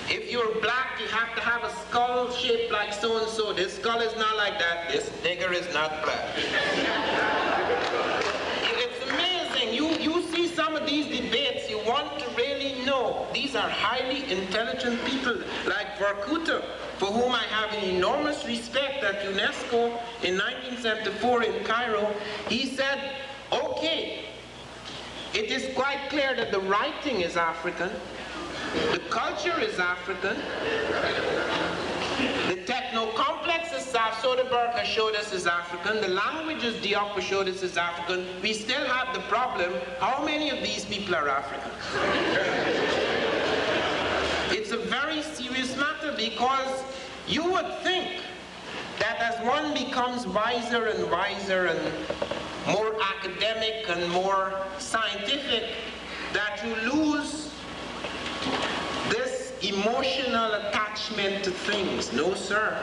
If you're black, you have to have a skull shaped like so-and-so. This skull is not like that. This nigger is not black. It's amazing. You see some of these debates, you want to really know. These are highly intelligent people, like Vorkuta, for whom I have an enormous respect at UNESCO in 1974 in Cairo. He said, okay, it is quite clear that the writing is African, the culture is African, the techno-complex, as Soderbergh has showed us, is African, the languages Diop has showed us is African. We still have the problem, how many of these people are African? It's a very serious matter, because you would think that as one becomes wiser and wiser and more academic and more scientific, that you lose this emotional attachment to things. No, sir.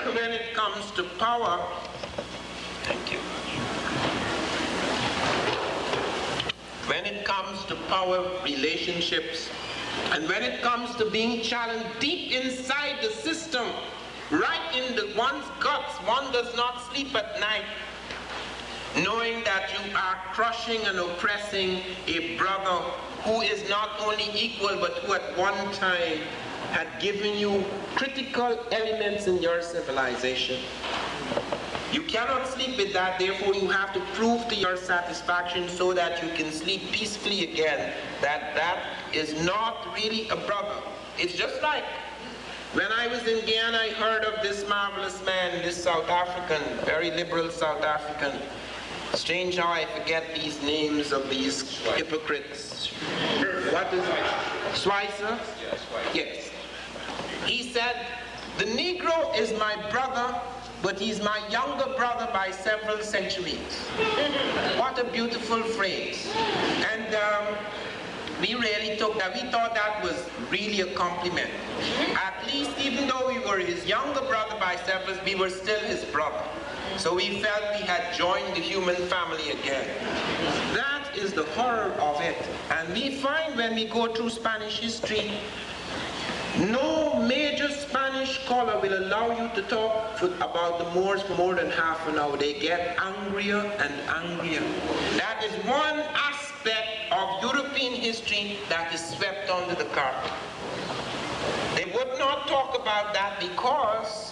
When it comes to power, thank you. When it comes to power, relationships, and when it comes to being challenged deep inside the system, right in one's guts, one does not sleep at night, knowing that you are crushing and oppressing a brother who is not only equal, but who at one time had given you critical elements in your civilization. You cannot sleep with that, therefore you have to prove to your satisfaction so that you can sleep peacefully again, that that is not really a brother. It's just like when I was in Guyana, I heard of this marvelous man, this South African, very liberal South African. Strange how I forget these names of these hypocrites. What is it? Schweitzer? Yes. He said, the Negro is my brother, but he's my younger brother by several centuries. What a beautiful phrase. And we really took that. We thought that was really a compliment. At least, even though we were his younger brother by several, we were still his brother. So we felt we had joined the human family again. That is the horror of it. And we find when we go through Spanish history, no major Spanish scholar will allow you to talk about the Moors for more than half an hour. They get angrier and angrier. That is one aspect of European history that is swept under the carpet. They would not talk about that because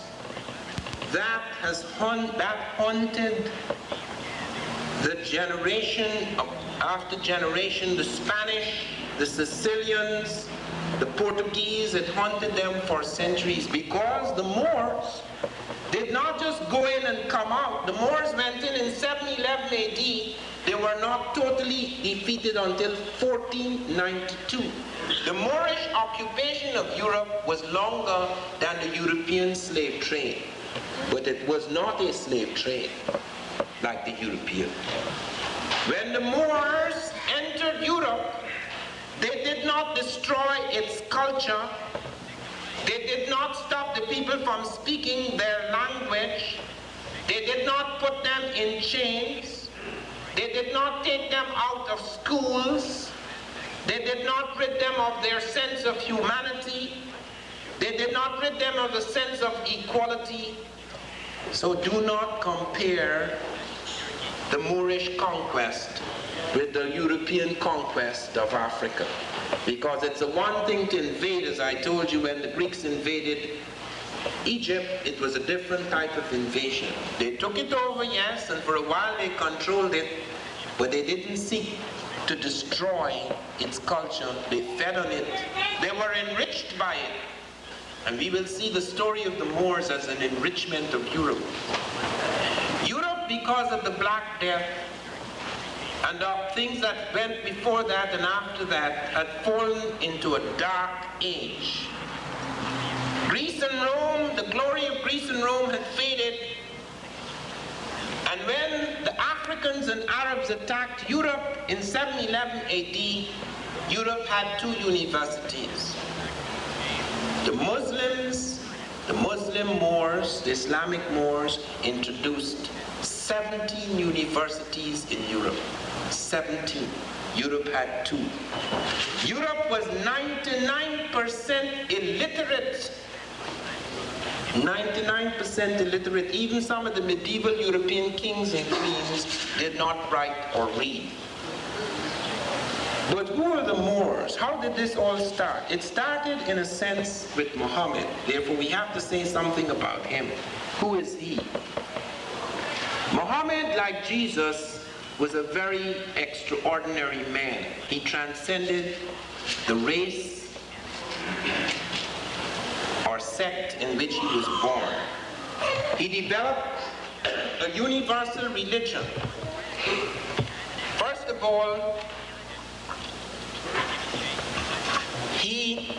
that has haunted the generation after generation, the Spanish, the Sicilians, the Portuguese. It haunted them for centuries because the Moors did not just go in and come out. The Moors went in 711 AD. They were not totally defeated until 1492. The Moorish occupation of Europe was longer than the European slave trade. But it was not a slave trade like the European. When the Moors entered Europe, they did not destroy its culture. They did not stop the people from speaking their language. They did not put them in chains. They did not take them out of schools. They did not rid them of their sense of humanity. They did not rid them of a sense of equality. So do not compare the Moorish conquest with the European conquest of Africa. Because it's the one thing to invade, as I told you, when the Greeks invaded Egypt, it was a different type of invasion. They took it over, yes, and for a while they controlled it, but they didn't seek to destroy its culture. They fed on it. They were enriched by it. And we will see the story of the Moors as an enrichment of Europe. Europe, because of the Black Death and of things that went before that and after that, had fallen into a dark age. Greece and Rome, the glory of Greece and Rome had faded. And when the Africans and Arabs attacked Europe in 711 AD, Europe had two universities. The Muslims, the Muslim Moors, the Islamic Moors, introduced 17 universities in Europe. 17. Europe had 2. Europe was 99% illiterate. 99% illiterate. Even some of the medieval European kings and queens did not write or read. But who are the Moors? How did this all start? It started in a sense with Muhammad. Therefore, we have to say something about him. Who is he? Muhammad, like Jesus, was a very extraordinary man. He transcended the race or sect in which he was born. He developed a universal religion. First of all, he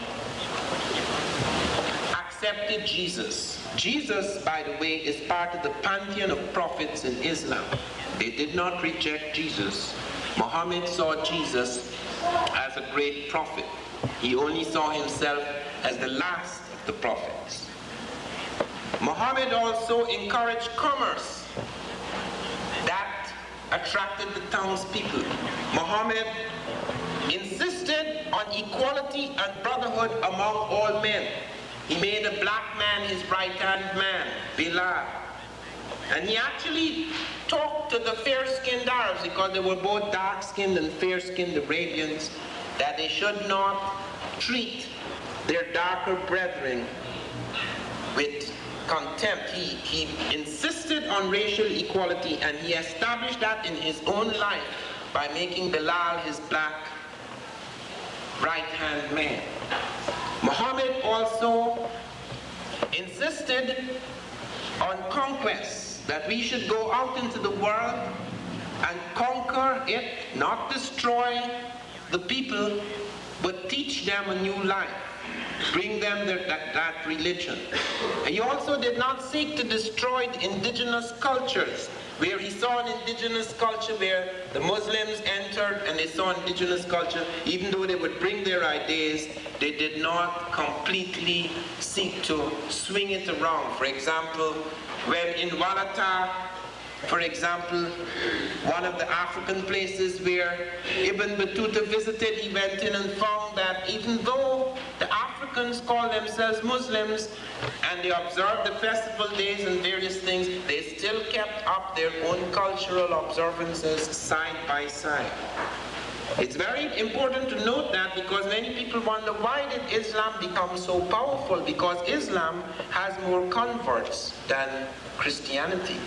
accepted Jesus. Jesus, by the way, is part of the pantheon of prophets in Islam. They did not reject Jesus. Muhammad saw Jesus as a great prophet. He only saw himself as the last of the prophets. Muhammad also encouraged commerce. That attracted the townspeople. Muhammad insisted on equality and brotherhood among all men. He made a black man his right-hand man, Bilal. And he actually talked to the fair-skinned Arabs, because they were both dark-skinned and fair-skinned Arabians, that they should not treat their darker brethren with contempt. He insisted on racial equality, and he established that in his own life by making Bilal his black right-hand man. Muhammad also insisted on conquest, that we should go out into the world and conquer it, not destroy the people, but teach them a new life, bring them that religion. And he also did not seek to destroy the indigenous cultures, where he saw an indigenous culture where the Muslims entered and they saw indigenous culture. Even though they would bring their ideas, they did not completely seek to swing it around. For example, when in Walata, for example, one of the African places where Ibn Battuta visited, he went in and found that even though the Africans call themselves Muslims and they observed the festival days and various things, they still kept up their own cultural observances side by side. It's very important to note that, because many people wonder, why did Islam become so powerful? Because Islam has more converts than Christianity.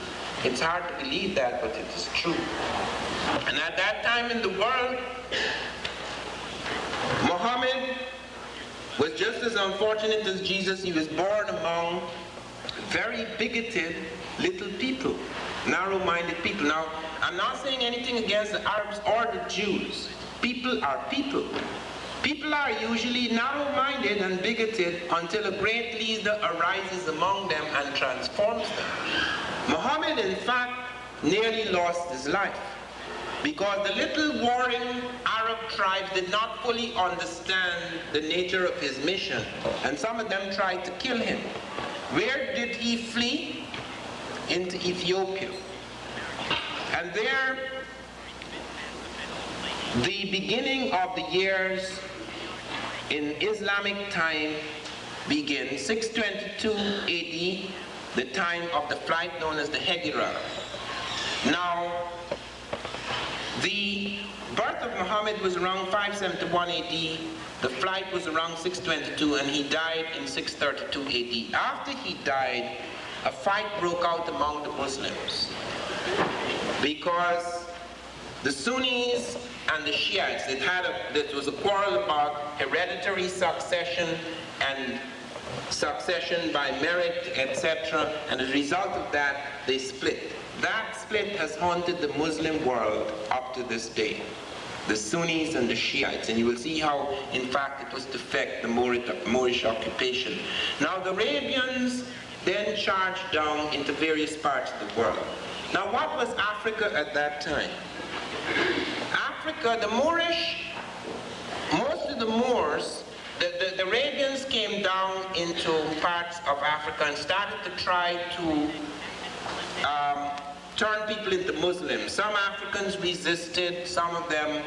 It's hard to believe that, but it is true. And at that time in the world, Muhammad was just as unfortunate as Jesus. He was born among very bigoted little people, narrow-minded people. Now, I'm not saying anything against the Arabs or the Jews. People are people. People are usually narrow-minded and bigoted until a great leader arises among them and transforms them. Muhammad, in fact, nearly lost his life because the little warring Arab tribes did not fully understand the nature of his mission, and some of them tried to kill him. Where did he flee? Into Ethiopia. And there, the beginning of the years in Islamic time begins, 622 AD, the time of the flight known as the Hegira. Now, the birth of Muhammad was around 571 AD, the flight was around 622, and he died in 632 AD. After he died, a fight broke out among the Muslims because the Sunnis and the Shiites, there was a quarrel about hereditary succession and succession by merit, etc. And as a result of that, they split. That split has haunted the Muslim world up to this day. The Sunnis and the Shiites. And you will see how, in fact, it was to affect the Moorish occupation. Now, the Arabians then charged down into various parts of the world. Now, what was Africa at that time? Africa, the Moorish, most of the Moors, the Arabians came down into parts of Africa and started to try to turn people into Muslims. Some Africans resisted, some of them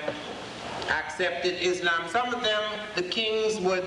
accepted Islam. Some of them, the kings would